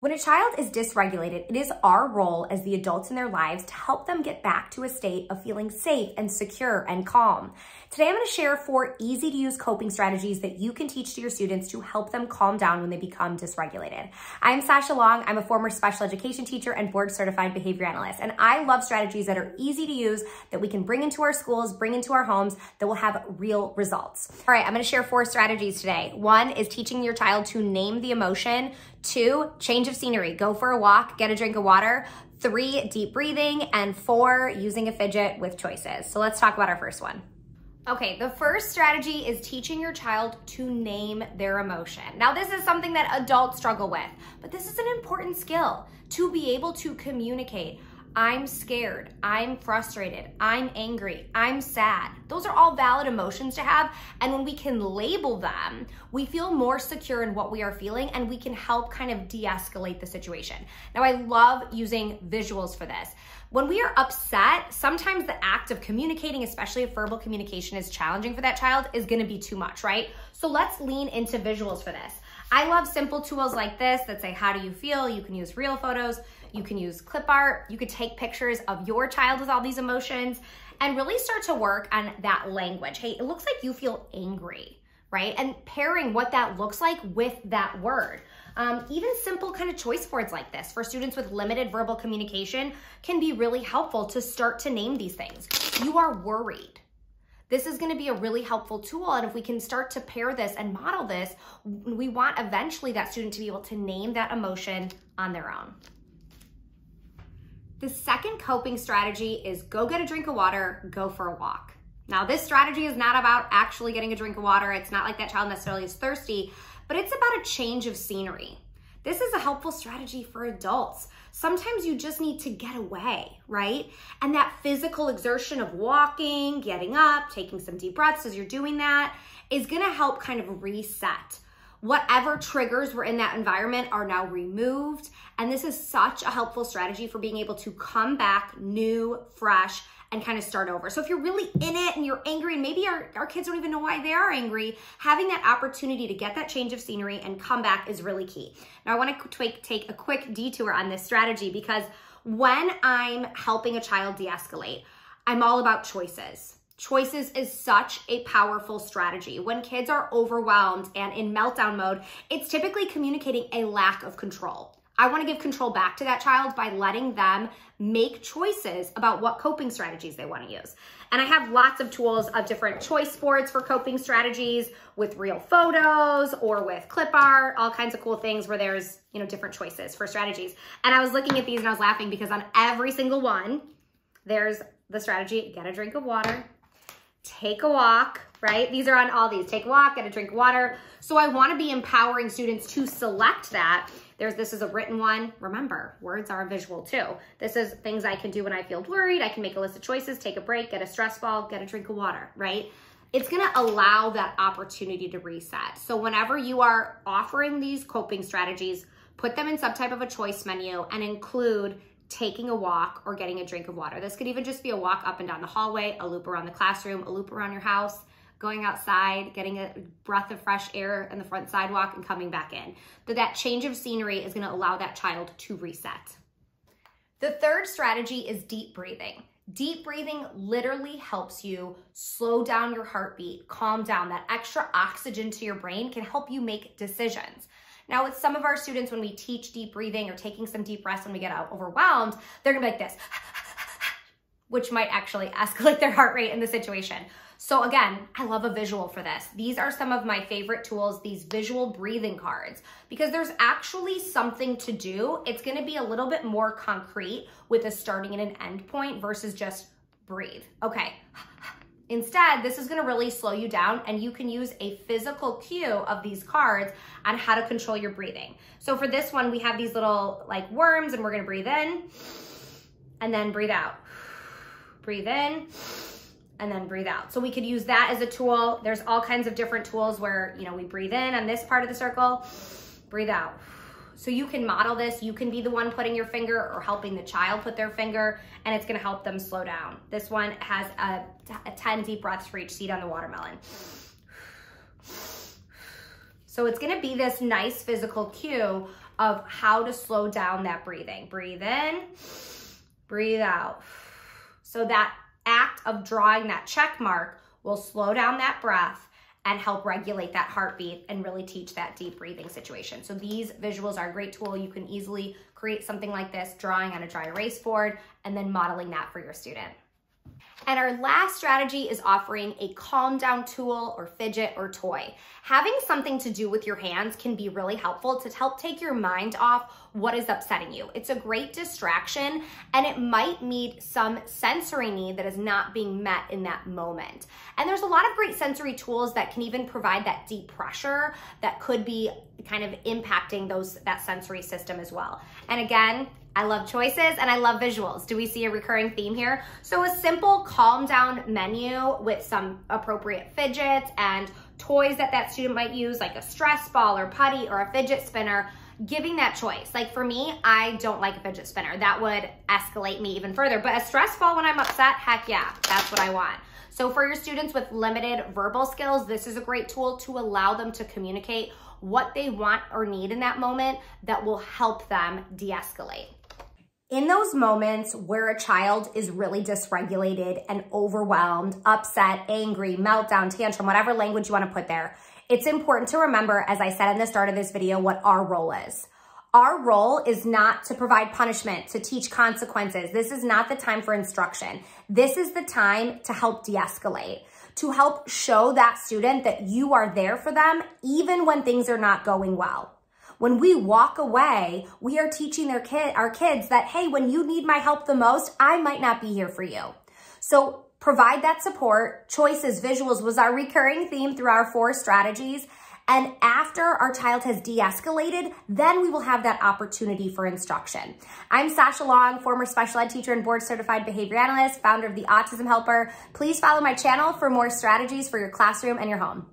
When a child is dysregulated, it is our role as the adults in their lives to help them get back to a state of feeling safe and secure and calm. Today, I'm going to share 4 easy-to-use coping strategies that you can teach to your students to help them calm down when they become dysregulated. I'm Sasha Long. I'm a former special education teacher and board-certified behavior analyst, and I love strategies that are easy to use, that we can bring into our schools, bring into our homes, that will have real results. All right, I'm going to share 4 strategies today. 1 is teaching your child to name the emotion. 2, change of scenery. Go for a walk, get a drink of water. 3, deep breathing. And 4, using a fidget with choices. So let's talk about our first one. Okay, the first strategy is teaching your child to name their emotion. Now, this is something that adults struggle with, but this is an important skill to be able to communicate. I'm scared, I'm frustrated, I'm angry, I'm sad. Those are all valid emotions to have, and when we can label them, we feel more secure in what we are feeling, and we can help kind of de-escalate the situation. Now, I love using visuals for this. When we are upset, sometimes the act of communicating, especially if verbal communication is challenging for that child, is gonna be too much, right? So let's lean into visuals for this. I love simple tools like this that say, how do you feel? You can use real photos, you can use clip art, you could take pictures of your child with all these emotions and really start to work on that language. Hey, it looks like you feel angry, right? And pairing what that looks like with that word. Even simple kind of choice boards like this for students with limited verbal communication can be really helpful to start to name these things. You are worried. This is going to be a really helpful tool, and if we can start to pair this and model this, we want eventually that student to be able to name that emotion on their own. The second coping strategy is go get a drink of water, go for a walk. Now, this strategy is not about actually getting a drink of water. It's not like that child necessarily is thirsty, but it's about a change of scenery. This is a helpful strategy for adults. Sometimes you just need to get away, right? And that physical exertion of walking, getting up, taking some deep breaths as you're doing that is gonna help kind of reset. Whatever triggers were in that environment are now removed. And this is such a helpful strategy for being able to come back new, fresh, and kind of start over. So if you're really in it and you're angry, and maybe our kids don't even know why they are angry, having that opportunity to get that change of scenery and come back is really key. Now I wanna take a quick detour on this strategy because when I'm helping a child de-escalate, I'm all about choices. Choices is such a powerful strategy. When kids are overwhelmed and in meltdown mode, it's typically communicating a lack of control. I want to give control back to that child by letting them make choices about what coping strategies they want to use. And I have lots of tools of different choice boards for coping strategies with real photos or with clip art, all kinds of cool things where there's, different choices for strategies. And I was looking at these and I was laughing because on every single one, there's the strategy, get a drink of water, take a walk, right? These are on all these. Take a walk, get a drink of water. So I want to be empowering students to select that. This is a written one. Remember, words are a visual too. This is things I can do when I feel worried. I can make a list of choices, take a break, get a stress ball, get a drink of water, right? It's going to allow that opportunity to reset. So whenever you are offering these coping strategies, put them in some type of a choice menu and include taking a walk or getting a drink of water. This could even just be a walk up and down the hallway, a loop around the classroom, a loop around your house, going outside, getting a breath of fresh air in the front sidewalk and coming back in. But that change of scenery is gonna allow that child to reset. The third strategy is deep breathing. Deep breathing literally helps you slow down your heartbeat, calm down. That extra oxygen to your brain can help you make decisions. Now, with some of our students, when we teach deep breathing or taking some deep breaths when we get overwhelmed, they're gonna be like this, which might actually escalate their heart rate in the situation. So again, I love a visual for this. These are some of my favorite tools, these visual breathing cards, because there's actually something to do. It's gonna be a little bit more concrete with a starting and an end point versus just breathe. Okay. Instead, this is gonna really slow you down, and you can use a physical cue of these cards on how to control your breathing. So for this one, we have these little like worms, and we're gonna breathe in and then breathe out. Breathe in and then breathe out. So we could use that as a tool. There's all kinds of different tools where, we breathe in on this part of the circle, breathe out. So you can model this. You can be the one putting your finger or helping the child put their finger, and it's gonna help them slow down. This one has a 10 deep breaths for each seed on the watermelon. So it's gonna be this nice physical cue of how to slow down that breathing. Breathe in, breathe out. So that act of drawing that check mark will slow down that breath and help regulate that heartbeat and really teach that deep breathing situation. So these visuals are a great tool. You can easily create something like this, drawing on a dry erase board, and then modeling that for your student. And our last strategy is offering a calm down tool or fidget or toy. Having something to do with your hands can be really helpful to help take your mind off what is upsetting you. It's a great distraction, and it might meet some sensory need that is not being met in that moment. And there's a lot of great sensory tools that can even provide that deep pressure that could be kind of impacting that sensory system as well. And again, I love choices and I love visuals. Do we see a recurring theme here? So a simple calm down menu with some appropriate fidgets and toys that student might use, like a stress ball or putty or a fidget spinner, giving that choice. Like for me, I don't like a fidget spinner. That would escalate me even further. But a stress ball when I'm upset, heck yeah, that's what I want. So for your students with limited verbal skills, this is a great tool to allow them to communicate what they want or need in that moment that will help them de-escalate. In those moments where a child is really dysregulated and overwhelmed, upset, angry, meltdown, tantrum, whatever language you want to put there, it's important to remember, as I said in the start of this video, what our role is. Our role is not to provide punishment, to teach consequences. This is not the time for instruction. This is the time to help de-escalate, to help show that student that you are there for them even when things are not going well. When we walk away, we are teaching our kids that, hey, when you need my help the most, I might not be here for you. So provide that support. Choices, visuals was our recurring theme through our 4 strategies. And after our child has de-escalated, then we will have that opportunity for instruction. I'm Sasha Long, former special ed teacher and board certified behavior analyst, founder of the Autism Helper. Please follow my channel for more strategies for your classroom and your home.